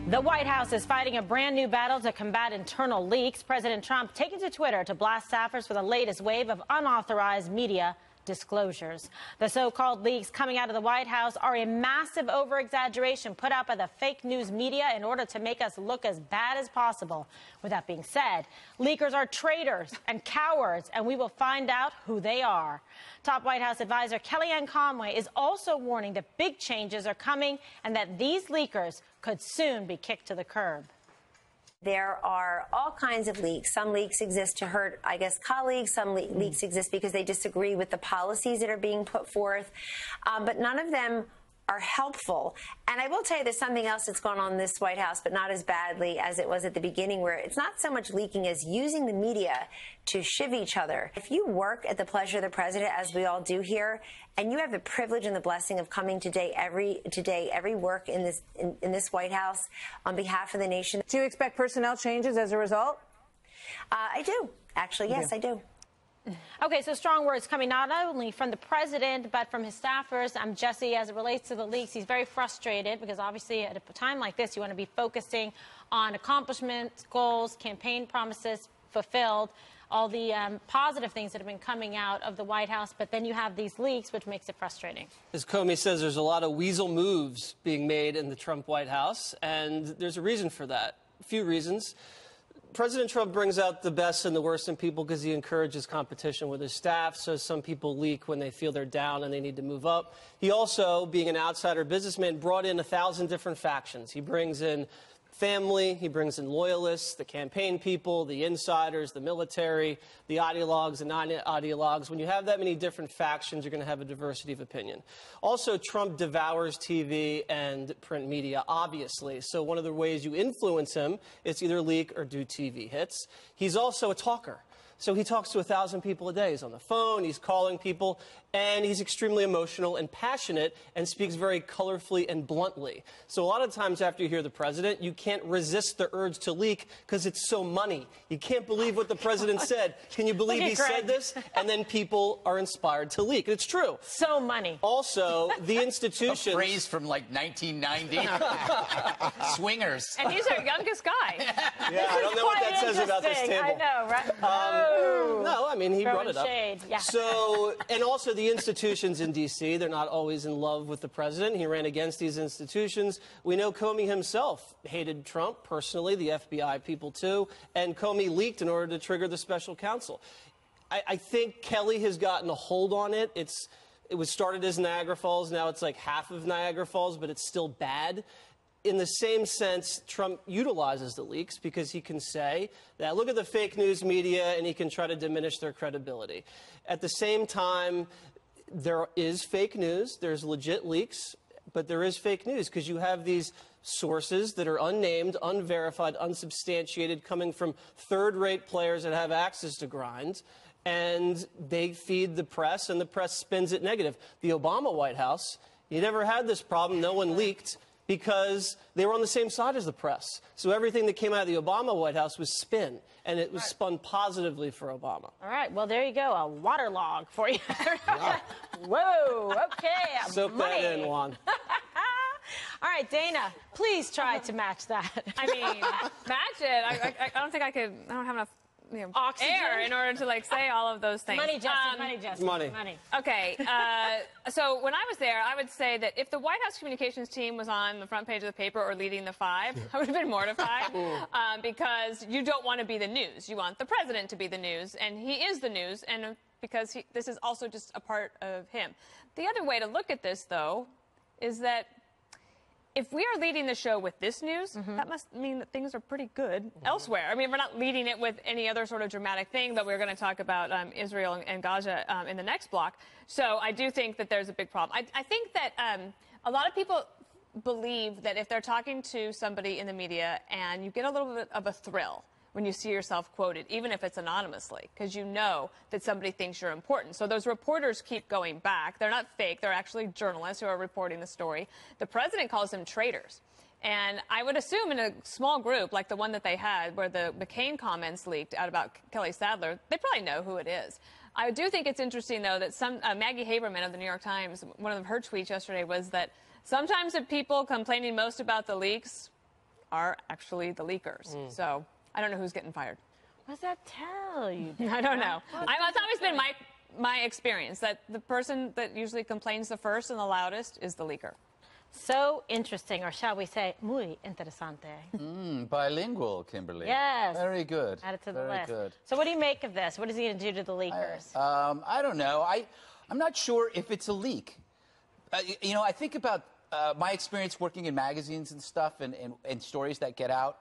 The White House is fighting a brand new battle to combat internal leaks. President Trump taking to Twitter to blast staffers for the latest wave of unauthorized media disclosures. The so-called leaks coming out of the White House are a massive over-exaggeration put out by the fake news media in order to make us look as bad as possible. With that being said, leakers are traitors and cowards, and we will find out who they are. Top White House advisor Kellyanne Conway is also warning that big changes are coming and that these leakers could soon be kicked to the curb. There are all kinds of leaks. Some leaks exist to hurt, I guess, colleagues. Some leaks exist because they disagree with the policies that are being put forth. But none of them are helpful. And I will tell you there's something else that's going on in this White House, but not as badly as it was at the beginning, where it's not so much leaking as using the media to shiv each other. If you work at the pleasure of the president, as we all do here, and you have the privilege and the blessing of coming every work in this White House on behalf of the nation. Do you expect personnel changes as a result? I do. Actually, yes, I do. Okay, so strong words coming not only from the president, but from his staffers. Jesse, as it relates to the leaks, he's very frustrated because obviously at a time like this, you want to be focusing on accomplishments, goals, campaign promises fulfilled, all the positive things that have been coming out of the White House. But then you have these leaks, which makes it frustrating. As Comey says, there's a lot of weasel moves being made in the Trump White House, and there's a reason for that. A few reasons. President Trump brings out the best and the worst in people because he encourages competition with his staff, so some people leak when they feel they're down and they need to move up. He also, being an outsider businessman, brought in 1,000 different factions. He brings in family, he brings in loyalists, the campaign people, the insiders, the military, the ideologues, the non-ideologues. When you have that many different factions, you're going to have a diversity of opinion. Also, Trump devours TV and print media, obviously. So one of the ways you influence him is either leak or do TV hits. He's also a talker. So he talks to 1,000 people a day. He's on the phone, he's calling people, and he's extremely emotional and passionate and speaks very colorfully and bluntly. So a lot of times after you hear the president, you can't resist the urge to leak because it's so money. You can't believe what the president said. Can you believe he said this? And then people are inspired to leak. It's true. So money. Also, the institutions... A phrase from like 1990. Swingers. And he's our youngest guy. Yeah, I don't know what that says about this table. I know, right? No, I mean, he brought it up. Shade. Yeah. So, and also the institutions in D.C., they're not always in love with the president. He ran against these institutions. We know Comey himself hated Trump personally, the FBI people too, and Comey leaked in order to trigger the special counsel. I think Kelly has gotten a hold on it. It was started as Niagara Falls. Now it's like half of Niagara Falls, but it's still bad. In the same sense, Trump utilizes the leaks because he can say that, look at the fake news media, and he can try to diminish their credibility. At the same time, there is fake news. There's legit leaks, but there is fake news because you have these sources that are unnamed, unverified, unsubstantiated, coming from third-rate players that have access to grinds, and they feed the press, and the press spins it negative. The Obama White House, you never had this problem. No one leaked, because they were on the same side as the press. So everything that came out of the Obama White House was spin, and it was spun positively for Obama. All right, well, there you go, a waterlog for you. Whoa, okay. Soak money. that in, Juan. All right, Dana, please try to match that. I mean, match it. I don't think I could. I don't have enough air in order to say all of those things. Money, Jesse. Money, Jesse. Money. Okay. So when I was there, I would say that if the White House communications team was on the front page of the paper or leading the five, I would have been mortified because you don't want to be the news. You want the president to be the news, and he is the news, and because this is also just a part of him. The other way to look at this, though, is that if we are leading the show with this news, that must mean that things are pretty good elsewhere. I mean, we're not leading it with any other sort of dramatic thing, but we're going to talk about Israel and Gaza in the next block. So I do think that there's a big problem. I think that a lot of people believe that if they're talking to somebody in the media and you get a little bit of a thrill when you see yourself quoted, even if it's anonymously, because you know that somebody thinks you're important. So those reporters keep going back. They're not fake. They're actually journalists who are reporting the story. The president calls them traitors. And I would assume in a small group like the one that they had where the McCain comments leaked out about Kelly Sadler, they probably know who it is. I do think it's interesting, though, that Maggie Haberman of the New York Times, one of her tweets yesterday was that sometimes the people complaining most about the leaks are actually the leakers. So I don't know who's getting fired. What does that tell you? I don't know. It's always been my experience that the person that usually complains the first and the loudest is the leaker. So interesting, or shall we say, muy interesante. Bilingual, Kimberly. Yes. Very good. Add it to the Very list. good. So what do you make of this? What is he going to do to the leakers? I don't know. I'm not sure if it's a leak. I think about my experience working in magazines and stuff and stories that get out.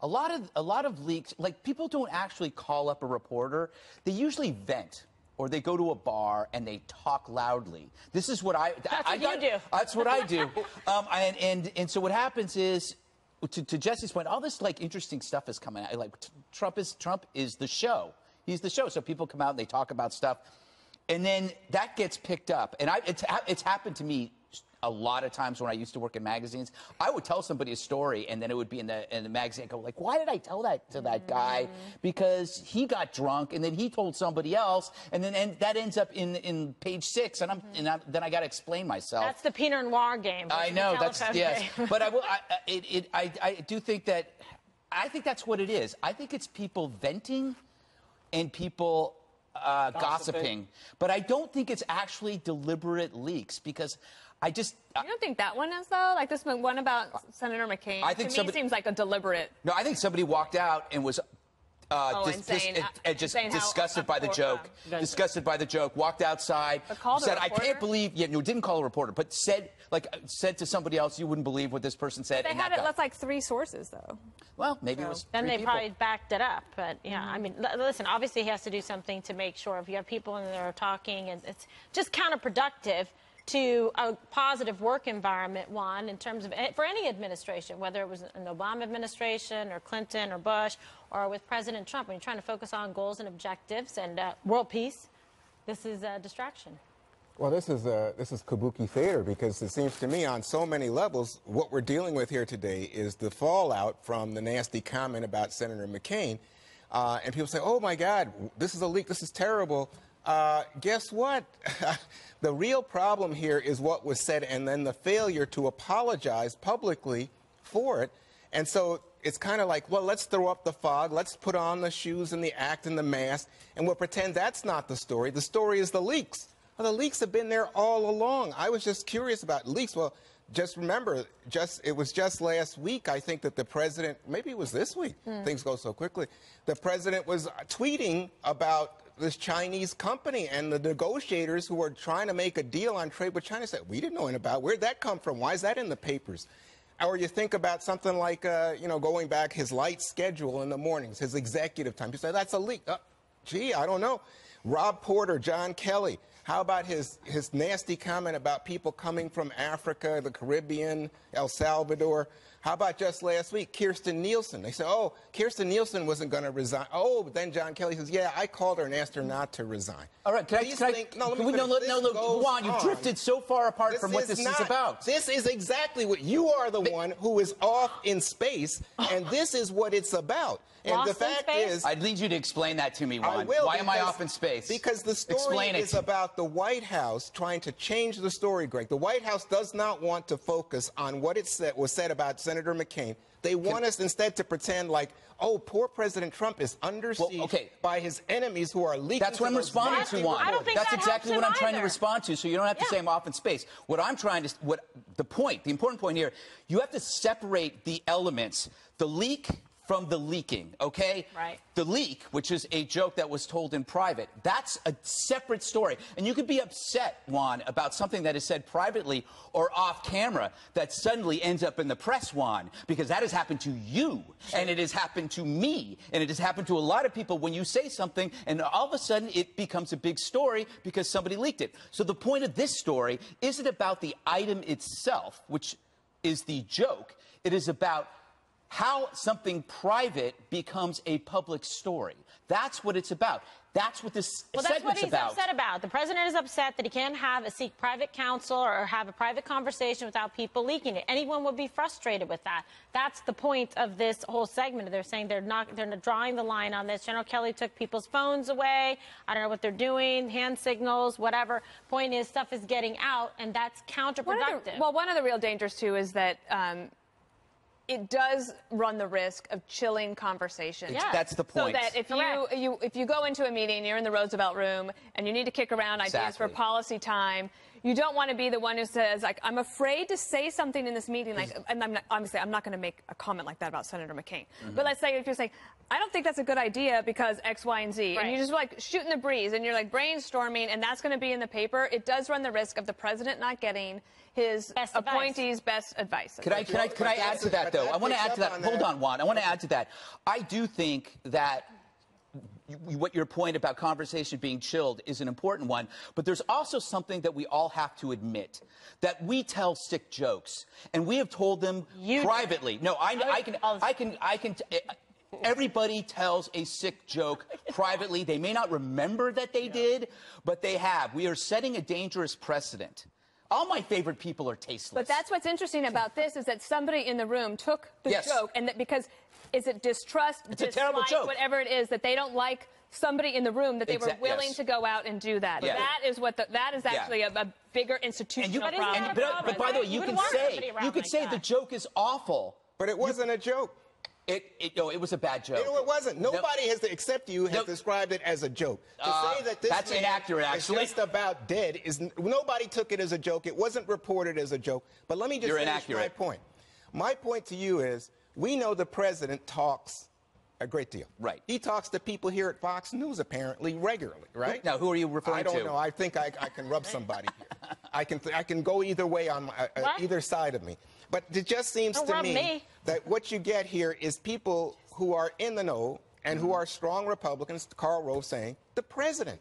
A lot of leaks, like people don't actually call up a reporter. They usually vent. Or they go to a bar and they talk loudly. This is what That's what you do. That's what I do. And so what happens is, to Jesse's point, all this like interesting stuff is coming out. Like Trump is the show. He's the show. So people come out and they talk about stuff, and then that gets picked up. And it's happened to me a lot of times when I used to work in magazines. I would tell somebody a story, and then it would be in the magazine. I'd go like, why did I tell that to that guy? Because he got drunk, and then he told somebody else, and that ends up in page 6, and then I got to explain myself. That's the Pinot Noir game. I know yes, but I do think that I think that's what it is. I think it's people venting and people gossiping, but I don't think it's actually deliberate leaks because. You don't think that one is, though? Like this one about Senator McCain? I think to me, it seems like a deliberate... No, I think somebody walked out and was disgusted by the joke. Disgusted by the joke. Walked outside. Said, "I can't believe." Yeah, no, didn't call a reporter, but said to somebody else, "You wouldn't believe what this person said." But they had it. That's like 3 sources, though. Well, maybe it was. Then 3 they people. probably backed it up. But yeah, I mean, listen. Obviously, he has to do something to make sure if you have people in there talking, and it's just counterproductive to a positive work environment, Juan, in terms of for any administration, whether it was an Obama administration or Clinton or Bush or with President Trump, when you're trying to focus on goals and objectives and world peace, this is a distraction. Well, this is kabuki theater because it seems to me on so many levels what we're dealing with here today is the fallout from the nasty comment about Senator McCain. And people say, oh, my God, this is a leak. This is terrible. Guess what? The real problem here is what was said and then the failure to apologize publicly for it. And so it's kind of like, well, let's throw up the fog. Let's put on the shoes and the act and the mask, and we'll pretend that's not the story. The story is the leaks. Well, the leaks have been there all along. I was just curious about leaks. Well, just remember, it was just last week, I think, that the president, maybe it was this week, things go so quickly, the president was tweeting about this Chinese company and the negotiators who were trying to make a deal on trade with China said, we didn't know anything about it. Where'd that come from? Why is that in the papers? Or you think about something like, going back his light schedule in the mornings, his executive time. You say, that's a leak. Gee, I don't know. Rob Porter, John Kelly. How about his nasty comment about people coming from Africa, the Caribbean, El Salvador? How about just last week, Kirstjen Nielsen? They said, oh, Kirstjen Nielsen wasn't going to resign. Oh, but then John Kelly says, yeah, I called her and asked her not to resign. All right, Juan, you've drifted so far apart from what this is about. This is exactly what you are the one who is off in space, and this is what it's about. And the fact is, I'd need you to explain that to me, Juan. I will. Why am I off in space? Because the story is about the White House trying to change the story, Greg. The White House does not want to focus on what was said about Senator McCain. They want us instead to pretend like, oh, poor President Trump is under siege by his enemies who are leaking. That's what I'm responding to, Juan. That's exactly what I'm trying to respond to, so you don't have to say I'm off in space. The important point here, you have to separate the elements, the leak from the leaking, okay? Right. The leak, which is a joke that was told in private, that's a separate story. And you could be upset, Juan, about something that is said privately or off camera that suddenly ends up in the press, Juan, because that has happened to you, and it has happened to me, and it has happened to a lot of people when you say something, and all of a sudden it becomes a big story because somebody leaked it. So the point of this story isn't about the item itself, which is the joke. It is about how something private becomes a public story. That's what it's about. That's what this segment's about. That's what he's upset about. The president is upset that he can't seek private counsel or have a private conversation without people leaking it. Anyone would be frustrated with that. That's the point of this whole segment. They're saying they're drawing the line on this. General Kelly took people's phones away. I don't know what they're doing, hand signals, whatever. Point is, stuff is getting out, and that's counterproductive. One of the real dangers, too, is that it does run the risk of chilling conversation. Yeah. That's the point. So that if you go into a meeting, you're in the Roosevelt room, and you need to kick around ideas for policy time, you don't want to be the one who says, like, I'm afraid to say something in this meeting, like, and I'm not going to make a comment like that about Senator McCain. But let's say if you're saying, I don't think that's a good idea because X, Y, and Z, and you're just like shooting the breeze, and you're like brainstorming, and that's going to be in the paper, it does run the risk of the president not getting his appointees' best advice. Could I add to that, though? I want to add to that. Hold on, Juan. I want to add to that. I do think that what your point about conversation being chilled is an important one, but there's also something that we all have to admit, that we tell sick jokes, and we have told them privately. No, I can. Everybody tells a sick joke privately. They may not remember that they did, but they have. We are setting a dangerous precedent. All my favorite people are tasteless. But that's what's interesting about this, is that somebody in the room took the joke, and that because is it distrust, it's a terrible joke, whatever it is, that they don't like somebody in the room, that they were willing to go out and do that. That is what that is actually a bigger institutional problem. But by the way, you could say the joke is awful, but it wasn't a joke. It was a bad joke. It wasn't. Nobody has, except you, has described it as a joke. To say that this that's inaccurate, actually. Is just about dead is nobody took it as a joke. It wasn't reported as a joke. But let me just finish my point. My point to you is, we know the president talks a great deal. Right. He talks to people here at Fox News apparently regularly. Right. Now, who are you referring to? I don't know. I think I can rub somebody here. I can go either way on either side of me. But it just seems to me that what you get here is people who are in the know and who are strong Republicans, Karl Rove saying, the president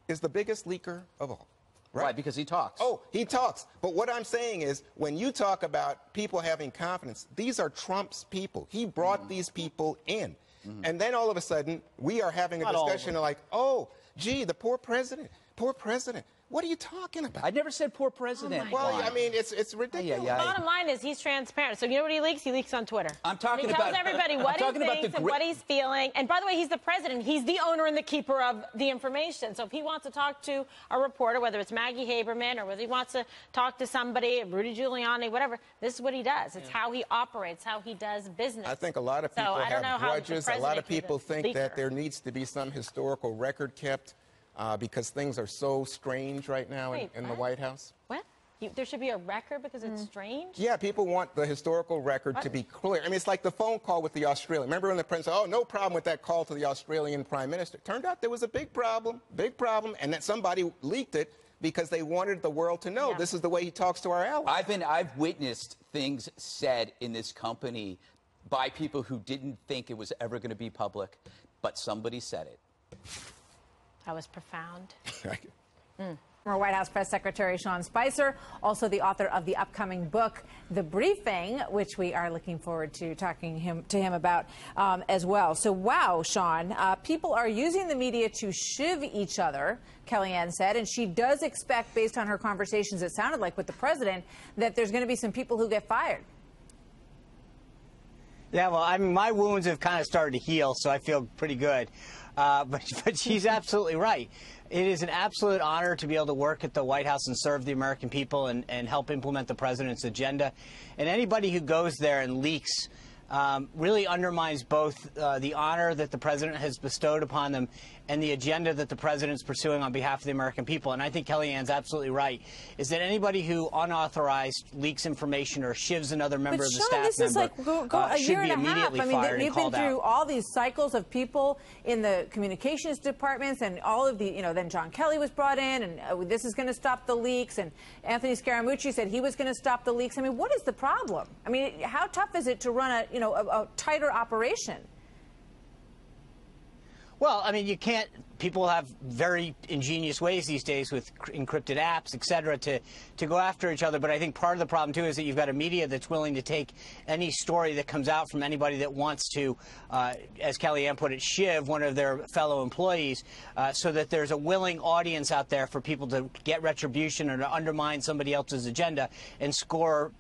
is the biggest leaker of all. Right? Why? Because he talks. Oh, he talks. But what I'm saying is, when you talk about people having confidence, these are Trump's people. He brought these people in. And then all of a sudden, we are having a discussion like, oh, gee, the poor president. Poor president. What are you talking about? I never said poor president. Oh well, I mean, it's ridiculous. The bottom line is he's transparent. So you know what he leaks? He leaks on Twitter. I'm talking about. He tells everybody what he thinks and what he's feeling. And by the way, he's the president. He's the owner and the keeper of the information. So if he wants to talk to a reporter, whether it's Maggie Haberman or whether he wants to talk to somebody, Rudy Giuliani, whatever, this is what he does. It's how he operates, how he does business. I think a lot of people have grudges. A lot of people think that there needs to be some historical record kept. Because things are so strange right now in the White House. What? There should be a record because it's strange? Yeah, people want the historical record to be clear. I mean, it's like the phone call with the Australian. Remember when the president said, oh, no problem with that call to the Australian prime minister? Turned out there was a big problem, and that somebody leaked it because they wanted the world to know this is the way he talks to our allies. I've witnessed things said in this company by people who didn't think it was ever going to be public, but somebody said it. That was profound. Former White House Press Secretary Sean Spicer, also the author of the upcoming book, The Briefing, which we are looking forward to talking to him about as well. So, wow, Sean, people are using the media to shiv each other, Kellyanne said, and she does expect, based on her conversations, it sounded like with the president, that there's going to be some people who get fired. Yeah, well, I mean, my wounds have kind of started to heal, so I feel pretty good. But she's absolutely right. It is an absolute honor to be able to work at the White House and serve the American people and help implement the president's agenda. And anybody who goes there and leaks really undermines both the honor that the president has bestowed upon them and the agenda that the president's pursuing on behalf of the American people. And I think Kellyanne's absolutely right, is that anybody who unauthorized leaks information or shivs another member of the staff this is like a year and a half. I mean, we've been through all these cycles of people in the communications departments and all of the, then John Kelly was brought in and this is going to stop the leaks. And Anthony Scaramucci said he was going to stop the leaks. I mean, what is the problem? I mean, how tough is it to run a tighter operation? Well, I mean, you can't. People have very ingenious ways these days with encrypted apps, et cetera, to go after each other. But I think part of the problem, too, is that you've got a media that's willing to take any story that comes out from anybody that wants to, as Kellyanne put it, shiv one of their fellow employees, so that there's a willing audience out there for people to get retribution or to undermine somebody else's agenda and score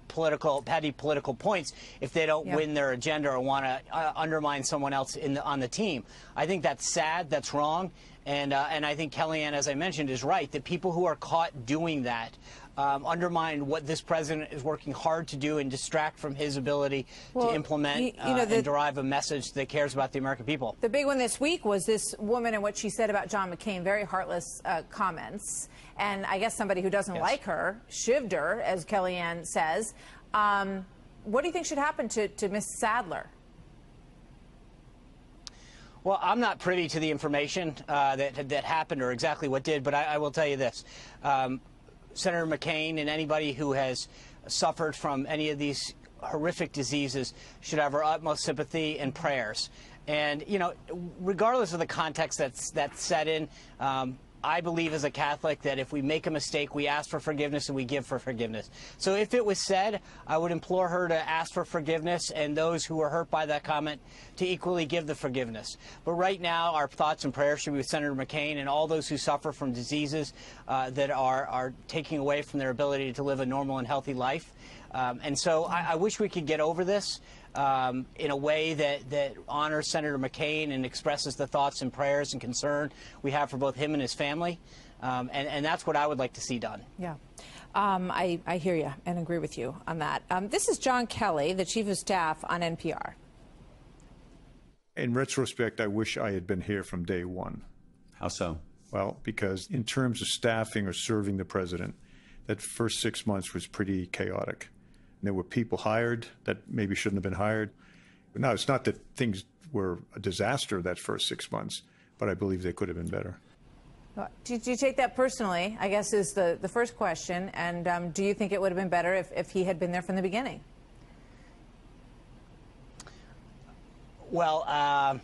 petty political points if they don't win their agenda or want to undermine someone else on the team. I think that's sad. That's wrong. And I think Kellyanne, as I mentioned, is right, that people who are caught doing that undermine what this president is working hard to do and distract from his ability to implement and derive a message that cares about the American people. The big one this week was this woman and what she said about John McCain, very heartless comments. And I guess somebody who doesn't like her shivved her, as Kellyanne says. What do you think should happen to Ms. Sadler? Well, I'm not privy to the information that happened or exactly what did, but I will tell you this. Senator McCain and anybody who has suffered from any of these horrific diseases should have our utmost sympathy and prayers. And, you know, regardless of the context that's set in, I believe as a Catholic that if we make a mistake, we ask for forgiveness and we give for forgiveness. So if it was said, I would implore her to ask for forgiveness and those who were hurt by that comment to equally give the forgiveness. But right now, our thoughts and prayers should be with Senator McCain and all those who suffer from diseases that are taking away from their ability to live a normal and healthy life. And so I wish we could get over this in a way that honors Senator McCain and expresses the thoughts and prayers and concern we have for both him and his family. And that's what I would like to see done. Yeah. I hear you and agree with you on that. This is John Kelly, the Chief of Staff on NPR. In retrospect, I wish I had been here from day one. How so? Well, because in terms of staffing or serving the president, that first 6 months was pretty chaotic. And there were people hired that maybe shouldn't have been hired. Now, it's not that things were a disaster that first 6 months, but I believe they could have been better. Do you take that personally, I guess, is the first question. And do you think it would have been better if he had been there from the beginning? Well, I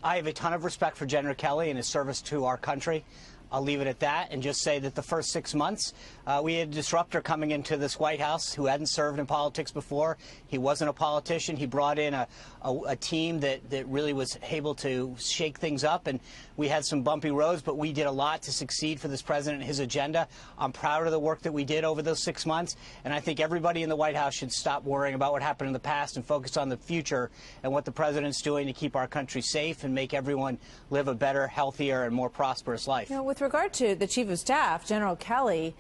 have a ton of respect for General Kelly and his service to our country. I'll leave it at that and just say that the first 6 months, we had a disruptor coming into this White House who hadn't served in politics before. He wasn't a politician. He brought in a team that really was able to shake things up. And we had some bumpy roads, but we did a lot to succeed for this president and his agenda. I'm proud of the work that we did over those 6 months. And I think everybody in the White House should stop worrying about what happened in the past and focus on the future and what the president's doing to keep our country safe and make everyone live a better, healthier, and more prosperous life. You know, with regard to the Chief of Staff, General Kelly,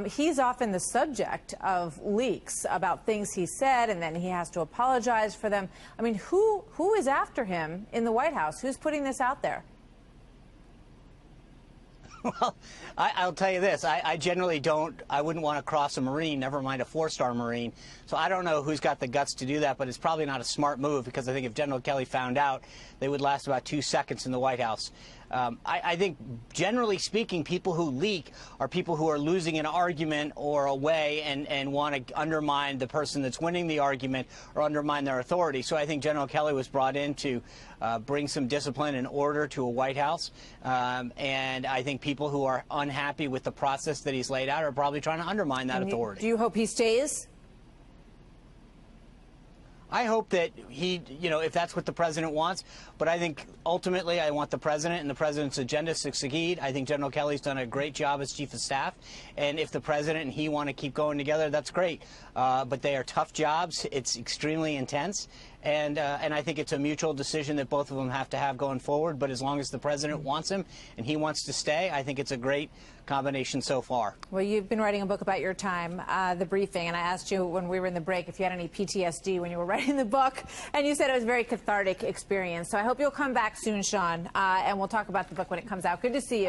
he's often the subject of leaks about things he said, and then he has to apologize for them. I mean, who is after him in the White House? Who's putting this out there? Well, I'll tell you this. I generally I wouldn't want to cross a Marine, never mind a four-star Marine. So I don't know who's got the guts to do that, but it's probably not a smart move because I think if General Kelly found out, they would last about 2 seconds in the White House. I think, generally speaking, people who leak are people who are losing an argument or a way and want to undermine the person that's winning the argument or undermine their authority. So I think General Kelly was brought in to bring some discipline and order to a White House. And I think people who are unhappy with the process that he's laid out are probably trying to undermine that authority. Do you hope he stays? I hope that he, if that's what the president wants, but I think ultimately I want the president and the president's agenda to succeed. I think General Kelly's done a great job as Chief of Staff, and if the president and he want to keep going together, that's great. But they are tough jobs. It's extremely intense, and I think it's a mutual decision that both of them have to have going forward. But as long as the president wants him and he wants to stay, I think it's a great combination so far. Well, you've been writing a book about your time, The Briefing, and I asked you when we were in the break if you had any PTSD when you were writing the book, and you said it was a very cathartic experience. So I hope you'll come back soon, Sean, and we'll talk about the book when it comes out. Good to see you.